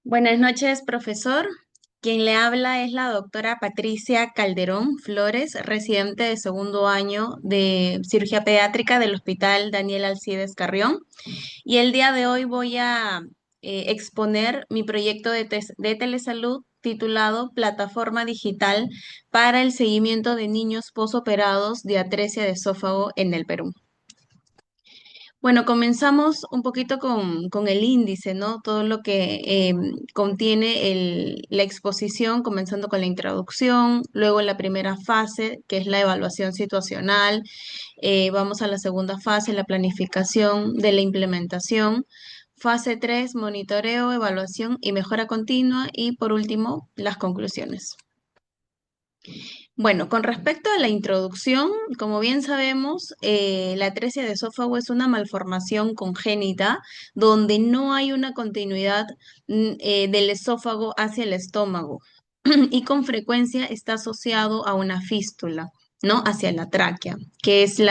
Buenas noches, profesor. Quien le habla es la doctora Patricia Calderón Flores, residente de segundo año de cirugía pediátrica del Hospital Daniel Alcides Carrión. Y el día de hoy voy a exponer mi proyecto de telesalud titulado Plataforma Digital para el seguimiento de niños posoperados de atresia de esófago en el Perú. Bueno, comenzamos un poquito con el índice, ¿no? Todo lo que contiene la exposición, comenzando con la introducción, luego la primera fase, que es la evaluación situacional, vamos a la segunda fase, la planificación de la implementación, fase 3, monitoreo, evaluación y mejora continua, y por último, las conclusiones. Bueno, con respecto a la introducción, como bien sabemos, la atresia de esófago es una malformación congénita donde no hay una continuidad del esófago hacia el estómago y con frecuencia está asociado a una fístula, ¿no? Hacia la tráquea, que es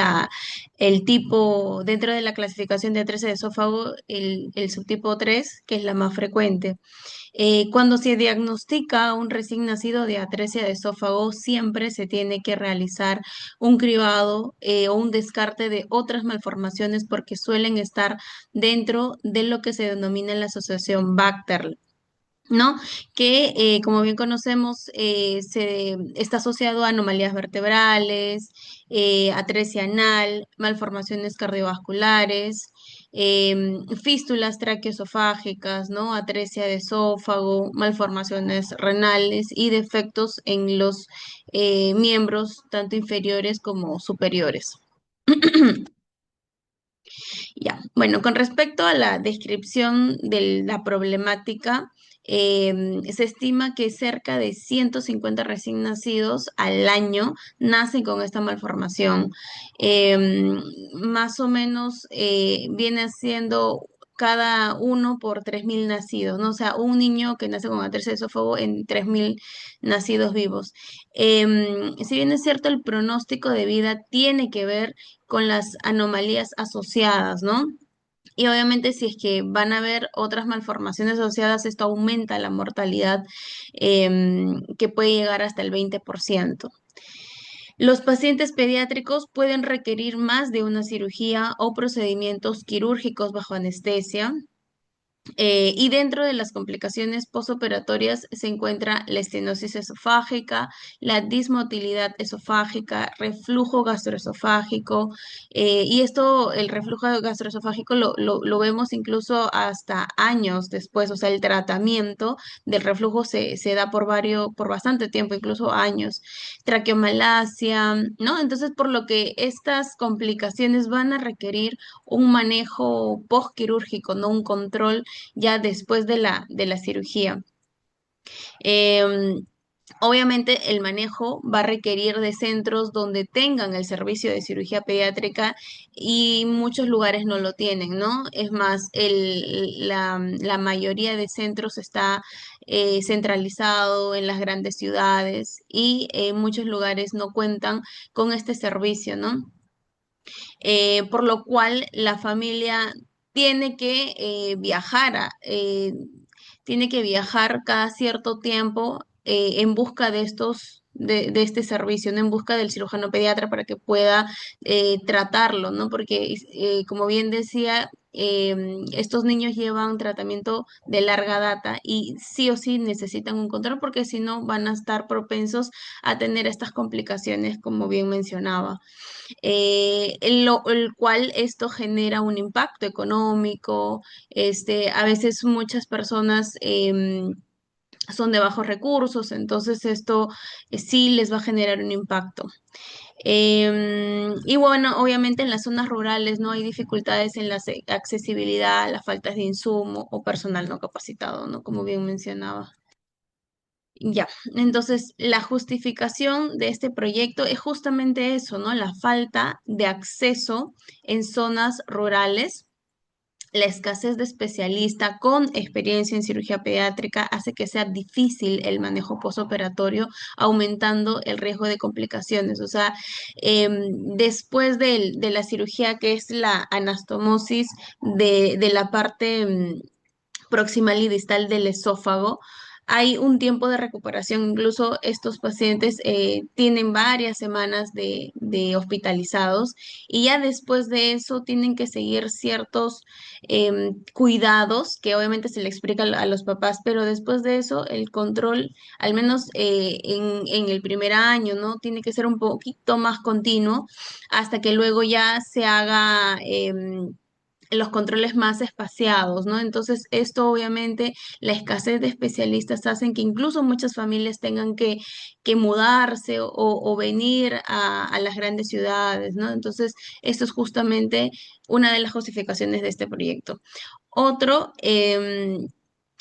el tipo, dentro de la clasificación de atresia de esófago, el subtipo 3, que es la más frecuente. Cuando se diagnostica a un recién nacido de atresia de esófago, siempre se tiene que realizar un cribado o un descarte de otras malformaciones porque suelen estar dentro de lo que se denomina la asociación Bacter, ¿no? Que, como bien conocemos, se está asociado a anomalías vertebrales, atresia anal, malformaciones cardiovasculares, fístulas traqueoesofágicas, ¿no? Atresia de esófago, malformaciones renales y defectos en los miembros tanto inferiores como superiores. Ya, bueno, con respecto a la descripción de la problemática, se estima que cerca de 150 recién nacidos al año nacen con esta malformación. Más o menos viene siendo cada uno por 3.000 nacidos, ¿no? O sea, un niño que nace con atresia de esófago en 3.000 nacidos vivos. Si bien es cierto, el pronóstico de vida tiene que ver con las anomalías asociadas, ¿no? Y obviamente si es que van a haber otras malformaciones asociadas, esto aumenta la mortalidad que puede llegar hasta el 20%. Los pacientes pediátricos pueden requerir más de una cirugía o procedimientos quirúrgicos bajo anestesia. Y dentro de las complicaciones postoperatorias se encuentra la estenosis esofágica, la dismotilidad esofágica, reflujo gastroesofágico, y esto, el reflujo gastroesofágico lo vemos incluso hasta años después, o sea, el tratamiento del reflujo se da por bastante tiempo, incluso años. Traqueomalacia, ¿no? Entonces, por lo que estas complicaciones van a requerir un manejo postquirúrgico, no un control ya después de la cirugía. Em, Obviamente el manejo va a requerir de centros donde tengan el servicio de cirugía pediátrica y muchos lugares no lo tienen, ¿no? Es más, la mayoría de centros está centralizado en las grandes ciudades y muchos lugares no cuentan con este servicio, ¿no? Por lo cual la familia tiene que tiene que viajar cada cierto tiempo en busca de de este servicio, ¿no? En busca del cirujano pediatra para que pueda tratarlo, ¿no? Porque, como bien decía, estos niños llevan tratamiento de larga data y sí o sí necesitan un control porque si no van a estar propensos a tener estas complicaciones, como bien mencionaba, el cual esto genera un impacto económico. A veces muchas personas son de bajos recursos, entonces esto sí les va a generar un impacto. Y bueno, obviamente en las zonas rurales no hay dificultades en la accesibilidad, la falta de insumo o personal no capacitado, ¿no? Como bien mencionaba. Ya, entonces la justificación de este proyecto es justamente eso, ¿no? La falta de acceso en zonas rurales. La escasez de especialista con experiencia en cirugía pediátrica hace que sea difícil el manejo postoperatorio, aumentando el riesgo de complicaciones. O sea, después de la cirugía, que es la anastomosis de la parte proximal y distal del esófago, hay un tiempo de recuperación. Incluso estos pacientes tienen varias semanas de hospitalizados y ya después de eso tienen que seguir ciertos cuidados que obviamente se le explica a los papás, pero después de eso el control, al menos en el primer año, ¿no? Tiene que ser un poquito más continuo hasta que luego ya se haga los controles más espaciados, ¿no? Entonces, esto obviamente, la escasez de especialistas hacen que incluso muchas familias tengan que mudarse o venir a las grandes ciudades, ¿no? Entonces, esto es justamente una de las justificaciones de este proyecto. Otro,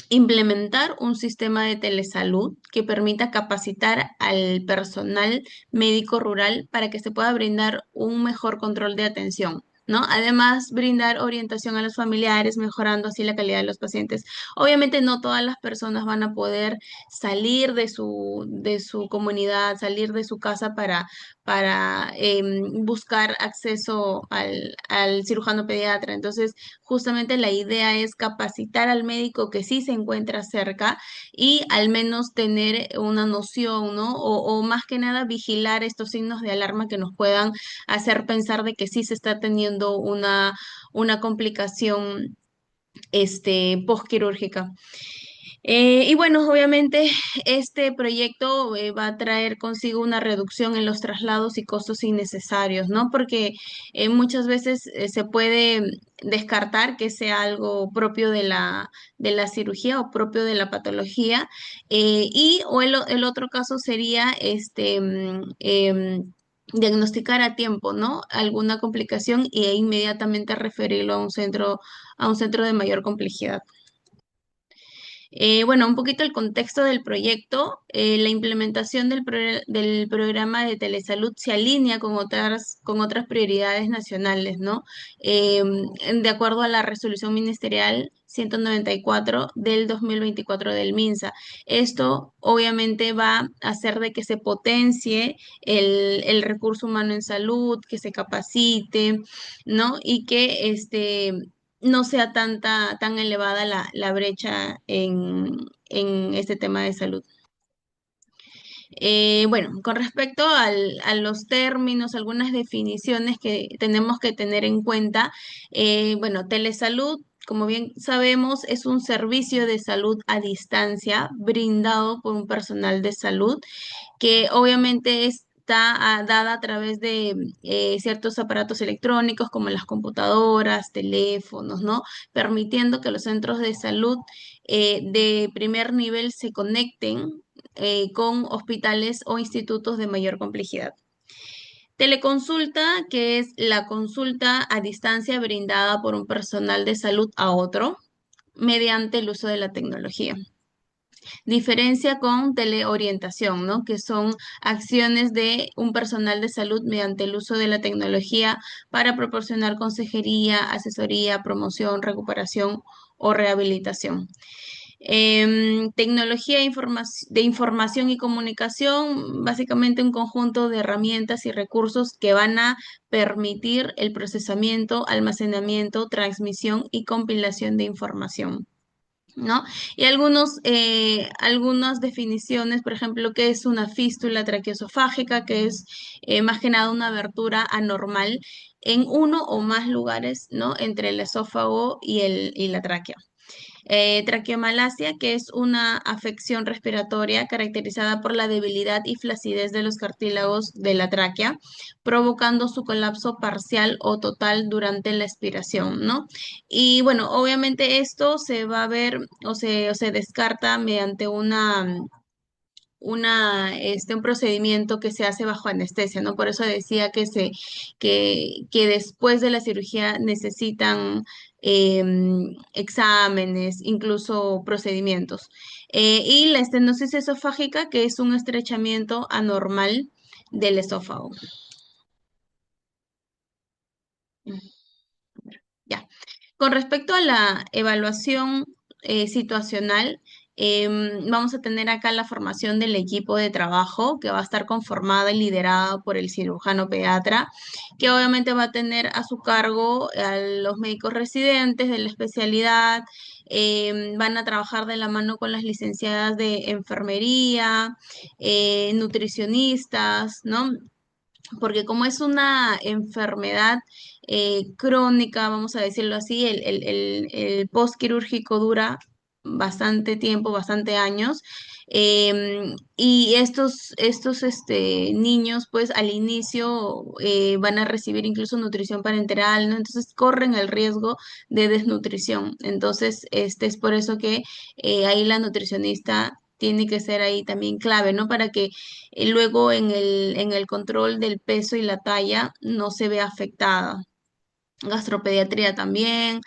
implementar un sistema de telesalud que permita capacitar al personal médico rural para que se pueda brindar un mejor control de atención, ¿no? Además, brindar orientación a los familiares, mejorando así la calidad de los pacientes. Obviamente no todas las personas van a poder salir de su comunidad, salir de su casa para buscar acceso al cirujano pediatra. Entonces, justamente la idea es capacitar al médico que sí se encuentra cerca y al menos tener una noción, ¿no? O más que nada vigilar estos signos de alarma que nos puedan hacer pensar de que sí se está teniendo una complicación postquirúrgica. Y bueno, obviamente este proyecto va a traer consigo una reducción en los traslados y costos innecesarios, ¿no? Porque muchas veces se puede descartar que sea algo propio de la cirugía o propio de la patología. El otro caso sería diagnosticar a tiempo, ¿no? Alguna complicación e inmediatamente referirlo a un centro de mayor complejidad. Bueno, un poquito el contexto del proyecto. La implementación del programa de telesalud se alinea con otras prioridades nacionales, ¿no? De acuerdo a la resolución ministerial 194 del 2024 del MINSA. Esto obviamente va a hacer de que se potencie el recurso humano en salud, que se capacite, ¿no? Y que no sea tan elevada la brecha en este tema de salud. Bueno, con respecto a los términos, algunas definiciones que tenemos que tener en cuenta, bueno, telesalud, como bien sabemos, es un servicio de salud a distancia brindado por un personal de salud que obviamente está dada a través de ciertos aparatos electrónicos como las computadoras, teléfonos, ¿no? Permitiendo que los centros de salud de primer nivel se conecten con hospitales o institutos de mayor complejidad. Teleconsulta, que es la consulta a distancia brindada por un personal de salud a otro mediante el uso de la tecnología. Diferencia con teleorientación, ¿no? Que son acciones de un personal de salud mediante el uso de la tecnología para proporcionar consejería, asesoría, promoción, recuperación o rehabilitación. Tecnología de información y comunicación, básicamente un conjunto de herramientas y recursos que van a permitir el procesamiento, almacenamiento, transmisión y compilación de información. ¿No? Y algunas definiciones, por ejemplo, qué es una fístula traqueoesofágica, que es más que nada una abertura anormal en uno o más lugares, ¿no? Entre el esófago y la tráquea. Traqueomalacia, que es una afección respiratoria caracterizada por la debilidad y flacidez de los cartílagos de la tráquea, provocando su colapso parcial o total durante la expiración, ¿no? Y bueno, obviamente esto se va a ver o se descarta mediante un procedimiento que se hace bajo anestesia, ¿no? Por eso decía que después de la cirugía necesitan exámenes, incluso procedimientos. Y la estenosis esofágica, que es un estrechamiento anormal del esófago. Ya. Con respecto a la evaluación situacional, vamos a tener acá la formación del equipo de trabajo que va a estar conformada y liderada por el cirujano pediatra, que obviamente va a tener a su cargo a los médicos residentes de la especialidad, van a trabajar de la mano con las licenciadas de enfermería, nutricionistas, ¿no? Porque como es una enfermedad crónica, vamos a decirlo así, el postquirúrgico dura bastante tiempo, bastante años, y estos niños, pues al inicio van a recibir incluso nutrición parenteral, ¿no? Entonces corren el riesgo de desnutrición. Entonces, este es por eso que ahí la nutricionista tiene que ser ahí también clave, ¿no? Para que luego en el control del peso y la talla no se ve afectada. Gastropediatría también,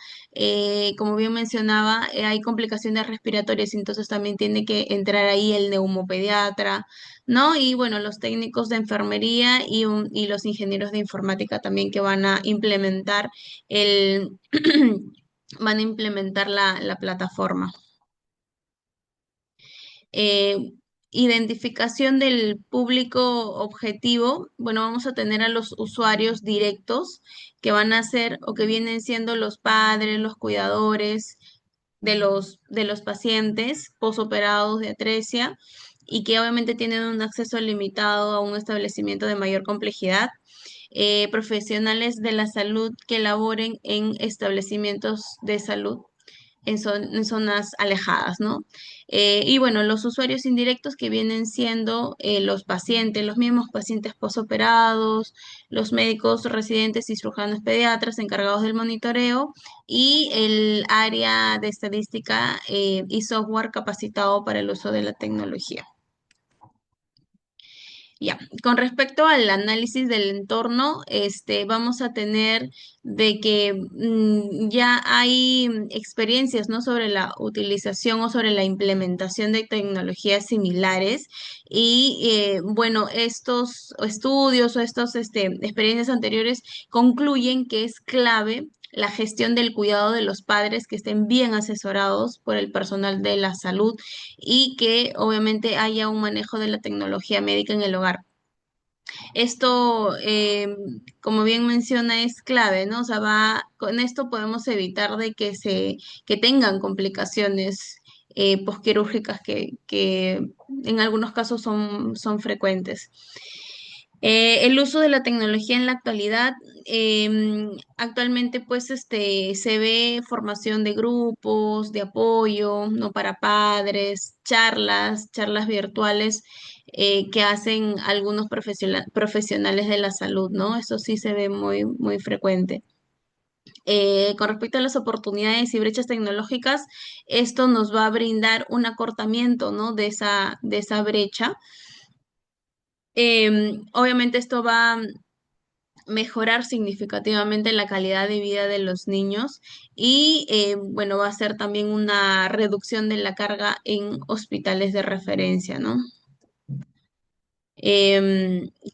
como bien mencionaba, hay complicaciones respiratorias, entonces también tiene que entrar ahí el neumopediatra, ¿no? Y bueno, los técnicos de enfermería y los ingenieros de informática también que van a implementar el, van a implementar la plataforma. eh, Identificación del público objetivo, bueno, vamos a tener a los usuarios directos que van a ser o que vienen siendo los padres, los cuidadores de los pacientes posoperados de atresia y que obviamente tienen un acceso limitado a un establecimiento de mayor complejidad. Profesionales de la salud que laboren en establecimientos de salud en zonas alejadas, ¿no? Y bueno, los usuarios indirectos que vienen siendo los pacientes, los mismos pacientes posoperados, los médicos residentes y cirujanos pediatras encargados del monitoreo y el área de estadística y software capacitado para el uso de la tecnología. Ya, con respecto al análisis del entorno, vamos a tener de que ya hay experiencias, ¿no? Sobre la utilización o sobre la implementación de tecnologías similares y, bueno, estos estudios o estas experiencias anteriores concluyen que es clave la gestión del cuidado de los padres que estén bien asesorados por el personal de la salud y que obviamente haya un manejo de la tecnología médica en el hogar. Esto, como bien menciona, es clave, ¿no? O sea, con esto podemos evitar de que tengan complicaciones posquirúrgicas que en algunos casos son frecuentes. El uso de la tecnología en la actualidad, actualmente pues se ve formación de grupos, de apoyo, ¿no? Para padres, charlas virtuales que hacen algunos profesionales de la salud, ¿no? Eso sí se ve muy frecuente. Con respecto a las oportunidades y brechas tecnológicas, esto nos va a brindar un acortamiento, ¿no? De esa brecha. Obviamente esto va a mejorar significativamente la calidad de vida de los niños y bueno, va a ser también una reducción de la carga en hospitales de referencia, ¿no?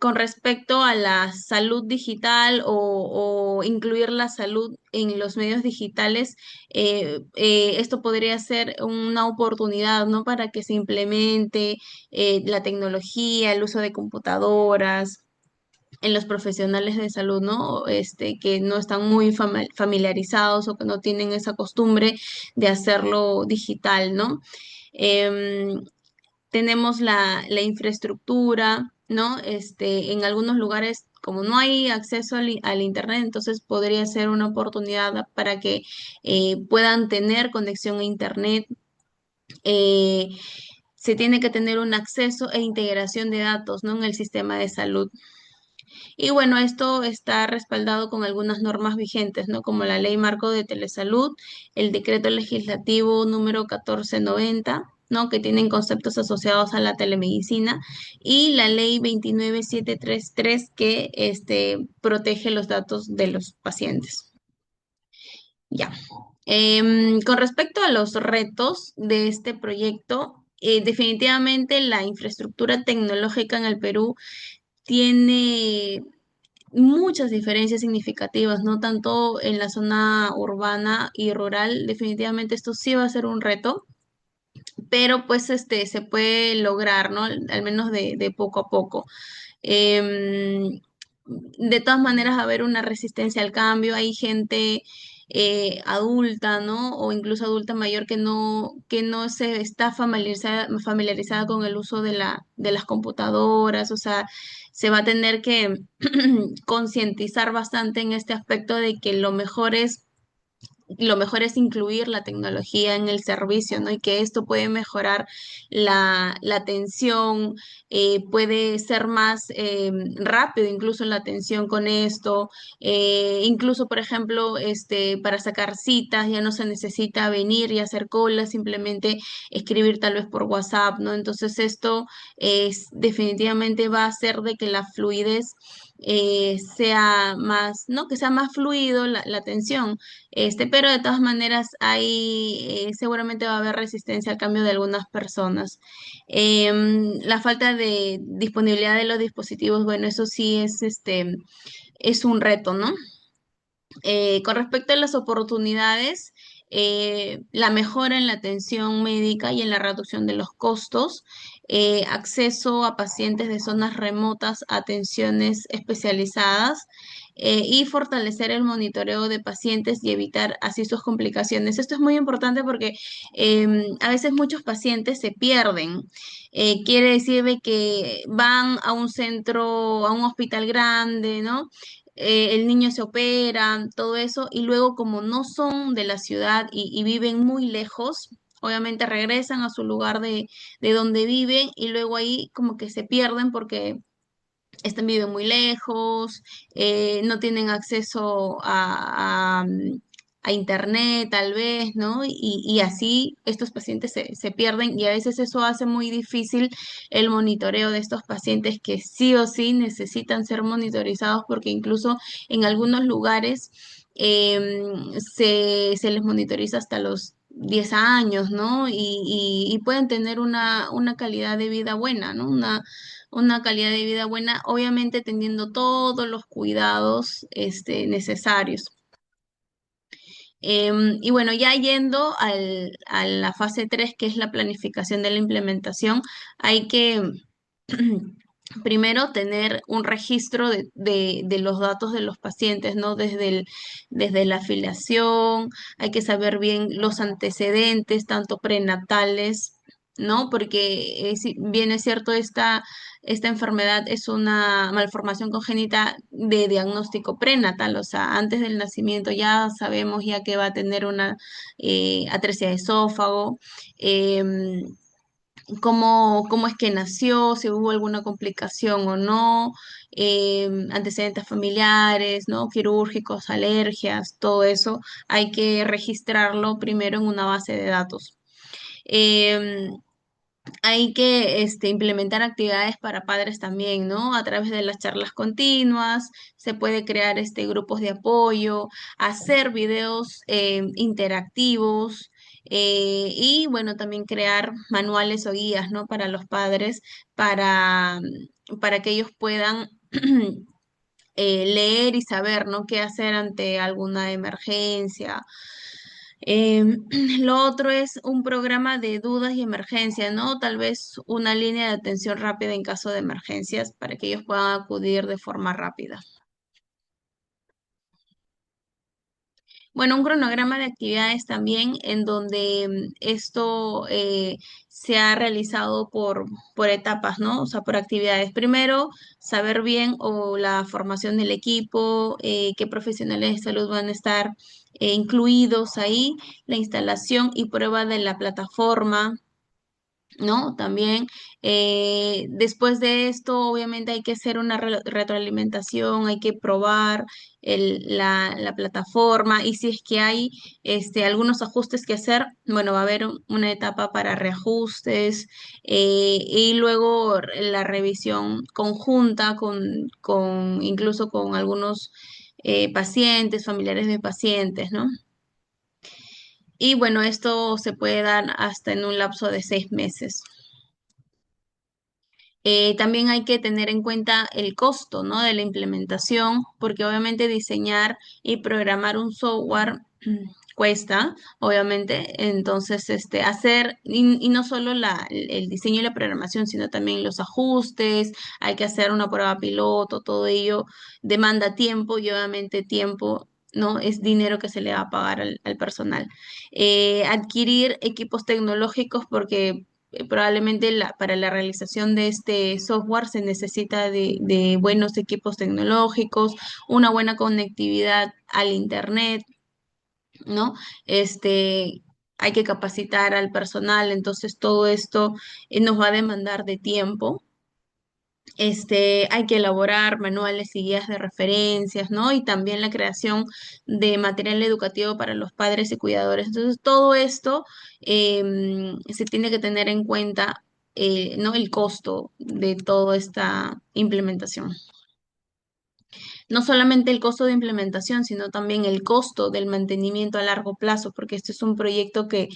Con respecto a la salud digital o incluir la salud en los medios digitales, esto podría ser una oportunidad, ¿no? Para que se implemente la tecnología, el uso de computadoras en los profesionales de salud, ¿no? Que no están muy familiarizados o que no tienen esa costumbre de hacerlo digital, ¿no? Em, Tenemos la infraestructura, ¿no? En algunos lugares, como no hay acceso al internet, entonces podría ser una oportunidad para que puedan tener conexión a internet. Eh, Se tiene que tener un acceso e integración de datos, ¿no? En el sistema de salud. Y bueno, esto está respaldado con algunas normas vigentes, ¿no? Como la Ley Marco de Telesalud, el Decreto Legislativo número 1490, ¿no? Que tienen conceptos asociados a la telemedicina, y la Ley 29733 que protege los datos de los pacientes. Ya. Con respecto a los retos de este proyecto, definitivamente la infraestructura tecnológica en el Perú tiene muchas diferencias significativas, ¿no? Tanto en la zona urbana y rural, definitivamente esto sí va a ser un reto, pero pues se puede lograr, ¿no? Al menos de poco a poco. De todas maneras, va a haber una resistencia al cambio, hay gente adulta, ¿no? O incluso adulta mayor que no se está familiarizada con el uso de las computadoras, o sea, se va a tener que concientizar bastante en este aspecto de que lo mejor es incluir la tecnología en el servicio, ¿no? Y que esto puede mejorar la atención, puede ser más rápido incluso la atención con esto. Incluso, por ejemplo, para sacar citas ya no se necesita venir y hacer cola, simplemente escribir tal vez por WhatsApp, ¿no? Entonces esto definitivamente va a hacer de que la fluidez sea más, ¿no? Que sea más fluido la atención. Pero de todas maneras, seguramente va a haber resistencia al cambio de algunas personas. La falta de disponibilidad de los dispositivos, bueno, eso sí es un reto, ¿no? Con respecto a las oportunidades, la mejora en la atención médica y en la reducción de los costos, acceso a pacientes de zonas remotas a atenciones especializadas, y fortalecer el monitoreo de pacientes y evitar así sus complicaciones. Esto es muy importante porque a veces muchos pacientes se pierden. Quiere decir de que van a un centro, a un hospital grande, ¿no? El niño se opera, todo eso, y luego como no son de la ciudad y viven muy lejos, obviamente regresan a su lugar de donde viven y luego ahí como que se pierden porque viven muy lejos, no tienen acceso a internet tal vez, ¿no? Y así estos pacientes se pierden y a veces eso hace muy difícil el monitoreo de estos pacientes que sí o sí necesitan ser monitorizados porque incluso en algunos lugares se les monitoriza hasta los 10 años, ¿no? Y pueden tener una calidad de vida buena, ¿no? Una calidad de vida buena, obviamente teniendo todos los cuidados necesarios. Y bueno, ya yendo a la fase 3 que es la planificación de la implementación, hay que primero tener un registro de los datos de los pacientes, ¿no? Desde la afiliación, hay que saber bien los antecedentes, tanto prenatales, ¿no? Porque si bien es cierto, esta enfermedad es una malformación congénita de diagnóstico prenatal, o sea, antes del nacimiento ya sabemos ya que va a tener una atresia de esófago. em, cómo es que nació, si hubo alguna complicación o no, antecedentes familiares, ¿no? Quirúrgicos, alergias, todo eso hay que registrarlo primero en una base de datos. Em, Hay que implementar actividades para padres también, ¿no? A través de las charlas continuas, se puede crear grupos de apoyo, hacer videos interactivos, y bueno, también crear manuales o guías, ¿no? Para los padres, para que ellos puedan leer y saber, ¿no? Qué hacer ante alguna emergencia. Lo otro es un programa de dudas y emergencias, ¿no? Tal vez una línea de atención rápida en caso de emergencias para que ellos puedan acudir de forma rápida. Bueno, un cronograma de actividades también en donde esto se ha realizado por etapas, ¿no? O sea, por actividades. Primero, saber bien o la formación del equipo, qué profesionales de salud van a estar incluidos ahí, la instalación y prueba de la plataforma, ¿no? También, después de esto, obviamente hay que hacer una retroalimentación, hay que probar la plataforma y si es que hay algunos ajustes que hacer, bueno, va a haber una etapa para reajustes, y luego la revisión conjunta incluso con algunos pacientes, familiares de pacientes, ¿no? Y bueno, esto se puede dar hasta en un lapso de 6 meses. También hay que tener en cuenta el costo, ¿no? De la implementación, porque obviamente diseñar y programar un software cuesta, obviamente. Entonces, y no solo el diseño y la programación, sino también los ajustes, hay que hacer una prueba piloto, todo ello demanda tiempo y obviamente tiempo ¿no? Es dinero que se le va a pagar al personal. Adquirir equipos tecnológicos porque probablemente para la realización de este software se necesita de buenos equipos tecnológicos, una buena conectividad al Internet, ¿no? Este, hay que capacitar al personal, entonces todo esto nos va a demandar de tiempo. Hay que elaborar manuales y guías de referencias, ¿no? Y también la creación de material educativo para los padres y cuidadores. Entonces, todo esto se tiene que tener en cuenta, ¿no? El costo de toda esta implementación. No solamente el costo de implementación, sino también el costo del mantenimiento a largo plazo, porque este es un proyecto que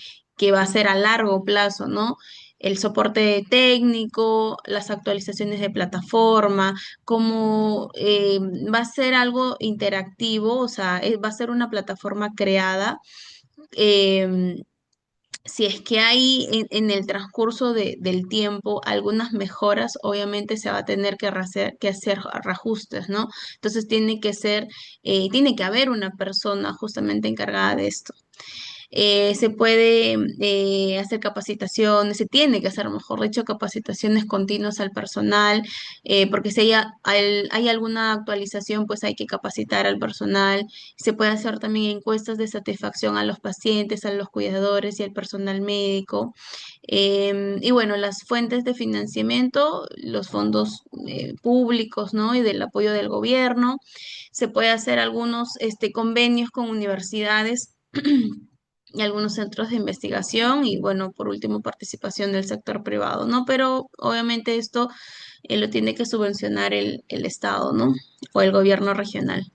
va a ser a largo plazo, ¿no? El soporte técnico, las actualizaciones de plataforma, como va a ser algo interactivo, o sea, va a ser una plataforma creada. em, si es que hay en el transcurso del tiempo algunas mejoras, obviamente se va a tener que hacer reajustes, ¿no? Entonces tiene que haber una persona justamente encargada de esto. Se puede hacer capacitaciones, se tiene que hacer, mejor dicho, capacitaciones continuas al personal, porque si hay alguna actualización, pues hay que capacitar al personal. Se puede hacer también encuestas de satisfacción a los pacientes, a los cuidadores y al personal médico. Y bueno, las fuentes de financiamiento, los fondos públicos, ¿no? Y del apoyo del gobierno. Se puede hacer algunos convenios con universidades y algunos centros de investigación y bueno, por último, participación del sector privado, ¿no? Pero obviamente esto lo tiene que subvencionar el Estado, ¿no? O el gobierno regional.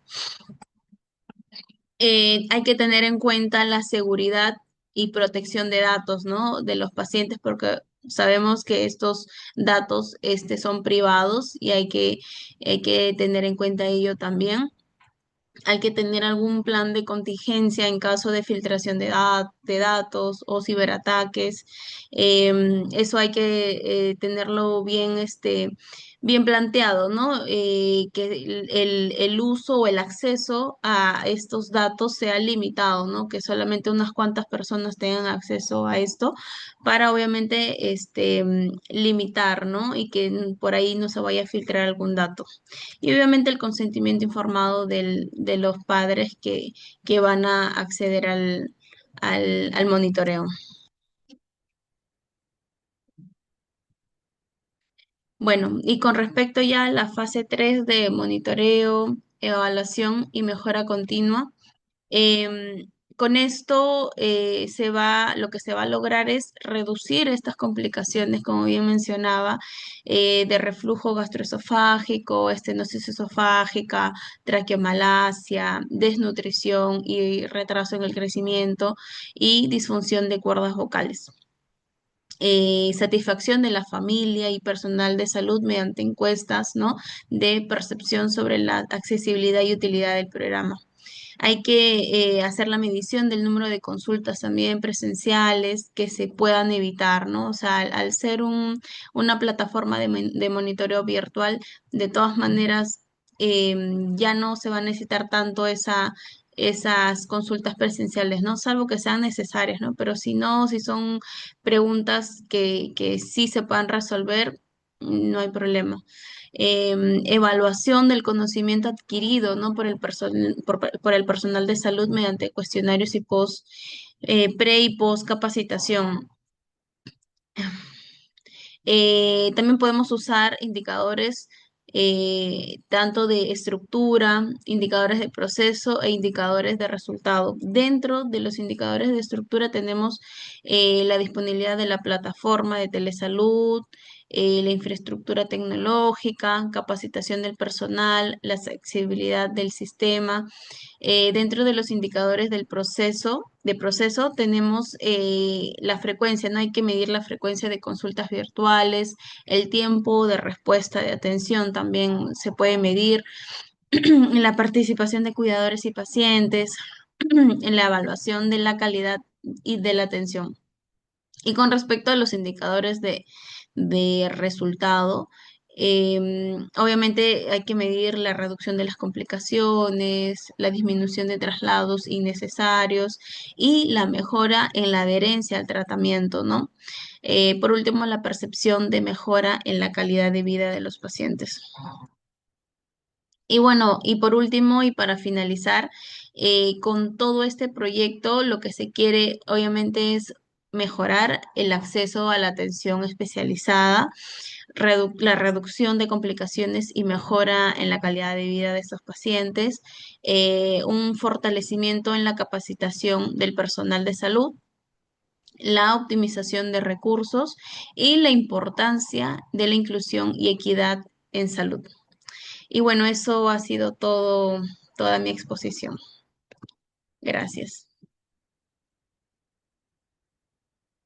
Hay que tener en cuenta la seguridad y protección de datos, ¿no? De los pacientes porque sabemos que estos datos son privados y hay que tener en cuenta ello también. Hay que tener algún plan de contingencia en caso de filtración de datos o ciberataques. Eso hay que tenerlo bien, bien planteado, ¿no? Que el uso o el acceso a estos datos sea limitado, ¿no? Que solamente unas cuantas personas tengan acceso a esto para obviamente limitar, ¿no? Y que por ahí no se vaya a filtrar algún dato. Y obviamente el consentimiento informado de los padres que van a acceder al monitoreo. Bueno, y con respecto ya a la fase 3 de monitoreo, evaluación y mejora continua, con esto lo que se va a lograr es reducir estas complicaciones, como bien mencionaba, de reflujo gastroesofágico, estenosis esofágica, traqueomalacia, desnutrición y retraso en el crecimiento y disfunción de cuerdas vocales. Satisfacción de la familia y personal de salud mediante encuestas, ¿no? De percepción sobre la accesibilidad y utilidad del programa. Hay que hacer la medición del número de consultas también presenciales que se puedan evitar, ¿no? O sea, al ser una plataforma de monitoreo virtual, de todas maneras, ya no se va a necesitar tanto esas consultas presenciales, ¿no? Salvo que sean necesarias, ¿no? Pero si no, si son preguntas que sí se puedan resolver, no hay problema. Evaluación del conocimiento adquirido, ¿no? Por el personal de salud mediante cuestionarios y pre y post capacitación. También podemos usar indicadores tanto de estructura, indicadores de proceso e indicadores de resultado. Dentro de los indicadores de estructura tenemos la disponibilidad de la plataforma de telesalud, la infraestructura tecnológica, capacitación del personal, la accesibilidad del sistema. Dentro de los indicadores de proceso tenemos la frecuencia, ¿no? Hay que medir la frecuencia de consultas virtuales, el tiempo de respuesta de atención también se puede medir, en la participación de cuidadores y pacientes, en la evaluación de la calidad y de la atención. Y con respecto a los indicadores de resultado, Obviamente hay que medir la reducción de las complicaciones, la disminución de traslados innecesarios y la mejora en la adherencia al tratamiento, ¿no? Por último, la percepción de mejora en la calidad de vida de los pacientes. Y bueno, y por último, y para finalizar, con todo este proyecto, lo que se quiere obviamente es mejorar el acceso a la atención especializada, la reducción de complicaciones y mejora en la calidad de vida de estos pacientes, un fortalecimiento en la capacitación del personal de salud, la optimización de recursos y la importancia de la inclusión y equidad en salud. Y bueno, eso ha sido todo, toda mi exposición. Gracias.